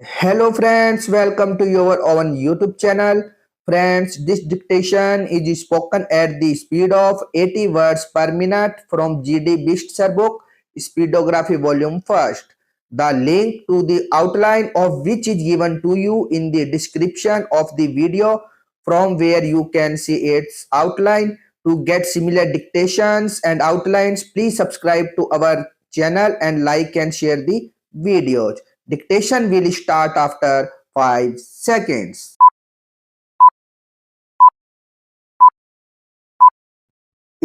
Hello friends, welcome to your own YouTube channel. Friends, this dictation is spoken at the speed of 80 words per minute from GD Bist's book Speedography Volume 1st. The link to the outline of which is given to you in the description of the video from where you can see its outline. To get similar dictations and outlines, please subscribe to our channel and like and share the videos. Dictation will start after 5 seconds.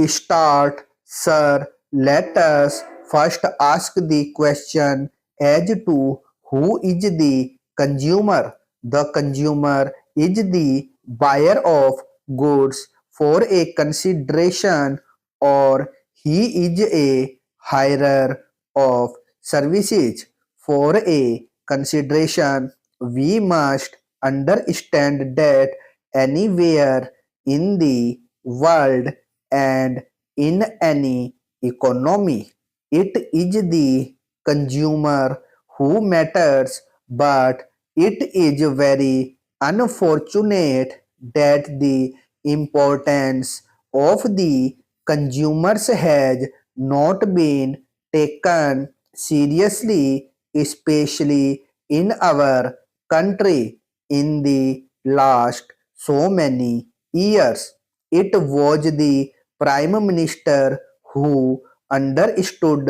Start, sir. Let us first ask the question as to who is the consumer. The consumer is the buyer of goods for a consideration, or he is a hirer of services for a consideration. We must understand that anywhere in the world and in any economy, it is the consumer who matters, but it is very unfortunate that the importance of the consumers has not been taken seriously, especially in our country in the last so many years. It was the Prime Minister who understood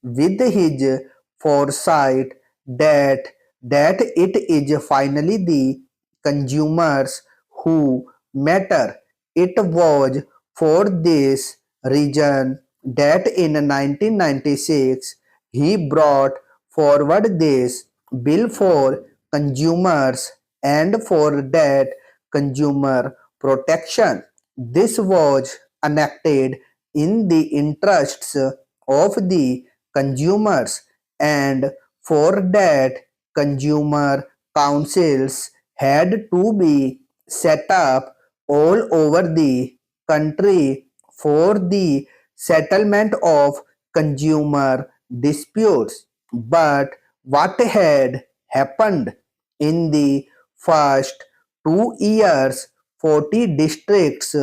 with his foresight that it is finally the consumers who matter. It was for this reason that in 1996 he brought forward this bill for consumers and for that consumer protection. This was enacted in the interests of the consumers, and for that consumer councils had to be set up all over the country for the settlement of consumer disputes. But what had happened in the first 2 years? 40 districts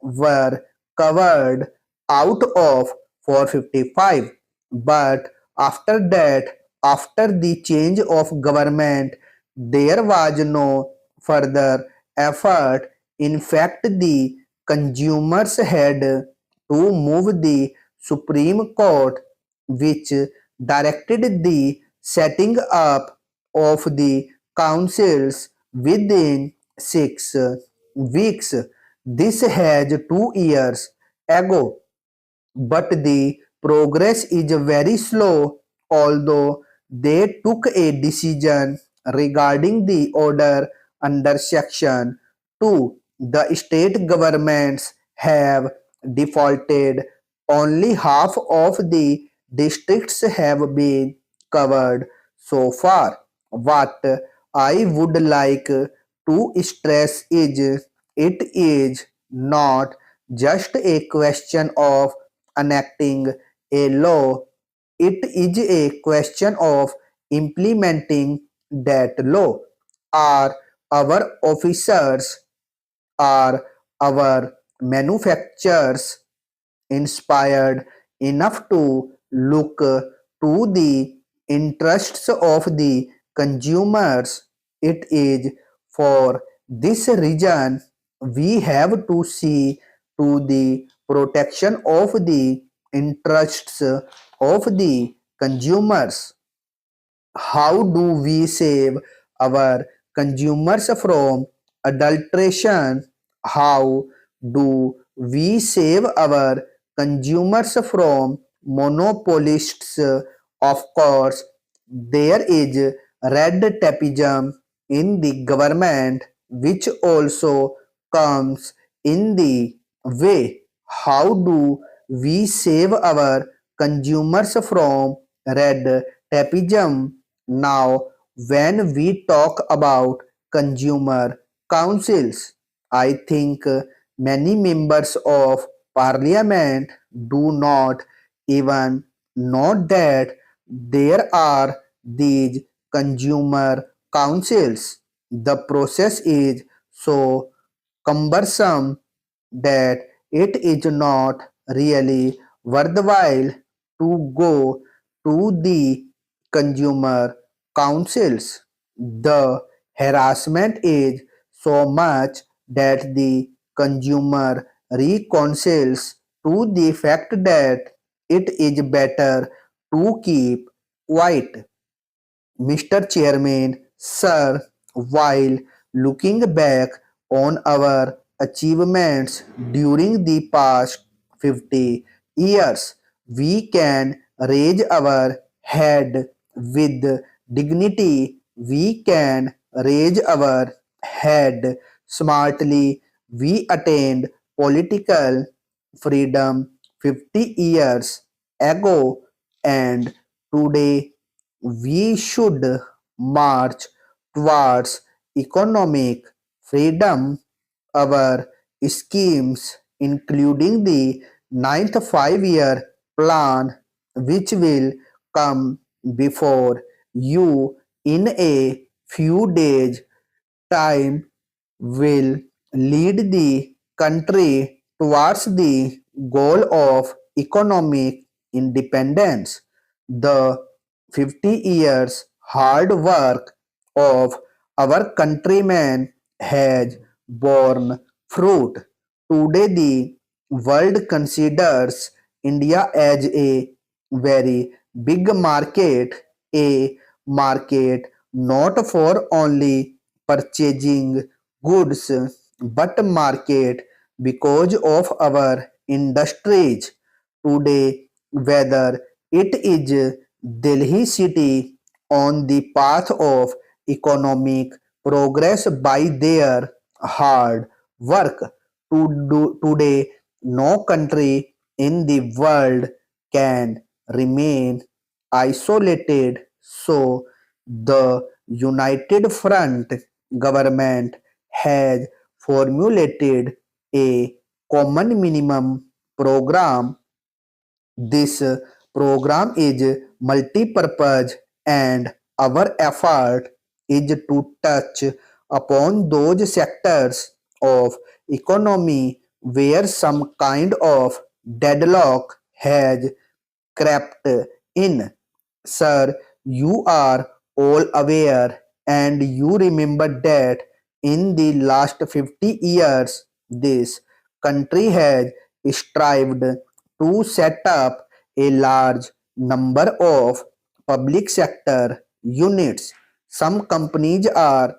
were covered out of 455. But after that, after the change of government, there was no further effort. In fact, the consumers had to move the Supreme Court, which directed the setting up of the councils within 6 weeks. This has 2 years ago, but the progress is very slow, although they took a decision regarding the order under Section 2. The state governments have defaulted. Only half of the districts have been covered so far. What I would like to stress is it is not just a question of enacting a law, it is a question of implementing that law. Are our officers, are our manufacturers inspired enough to look to the interests of the consumers? It is for this reason we have to see to the protection of the interests of the consumers. How do we save our consumers from adulteration? How do we save our consumers from monopolists? Of course, there is red tapeism in the government, which also comes in the way. How do we save our consumers from red tapeism? Now, when we talk about consumer councils, I think many members of parliament do not even know that there are these consumer councils. The process is so cumbersome that it is not really worthwhile to go to the consumer councils. The harassment is so much that the consumer reconciles to the fact that it is better to keep quiet. Mr. Chairman, Sir, while looking back on our achievements during the past 50 years, we can raise our head with dignity. We can raise our head smartly. We attained political freedom 50 years ago, and today we should march towards economic freedom. Our schemes, including the ninth 5 year plan, which will come before you in a few days' time, will lead the country towards the goal of economic independence. The 50 years hard work of our countrymen has borne fruit. Today, the world considers India as a very big market, a market not for only purchasing goods but market because of our industries. Today, whether it is Delhi city on the path of economic progress by their hard work. Today, no country in the world can remain isolated. So, the United Front government has formulated a common minimum program. This program is multi-purpose, and our effort is to touch upon those sectors of economy where some kind of deadlock has crept in. Sir, you are all aware, and you remember that in the last 50 years, this country has strived to set up a large number of public sector units. Some companies are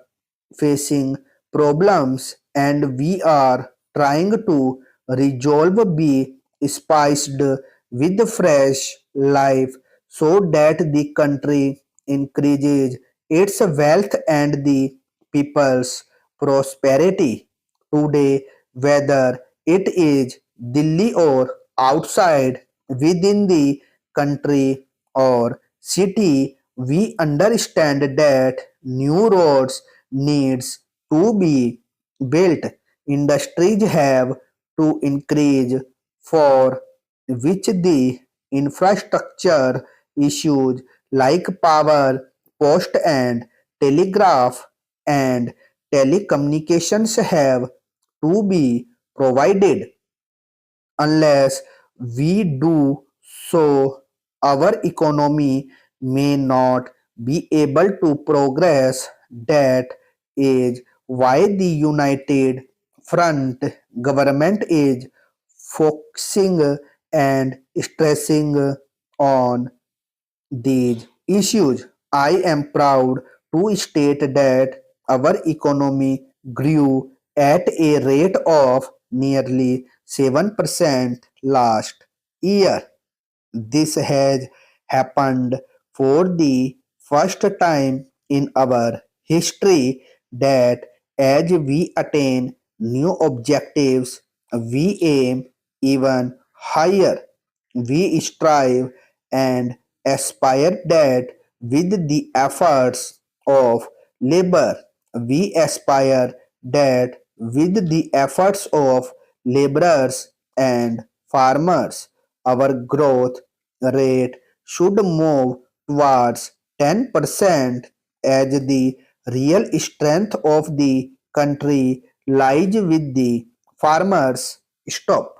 facing problems, and we are trying to resolve be spiced with fresh life so that the country increases its wealth and the people's prosperity. Today, whether it is Delhi or outside within the country or city, we understand that new roads needs to be built. Industries have to increase, for which the infrastructure issues like power, post and telegraph and telecommunications have to be provided. Unless we do so, our economy may not be able to progress. That is why the United Front government is focusing and stressing on these issues. I am proud to state that our economy grew at a rate of nearly 7% last year. This has happened for the first time in our history that as we attain new objectives, we aim even higher. We strive and aspire that with the efforts of labor, we aspire that with the efforts of laborers and farmers, our growth rate should move towards 10% as the Real strength of the country lies with the farmers. Stop.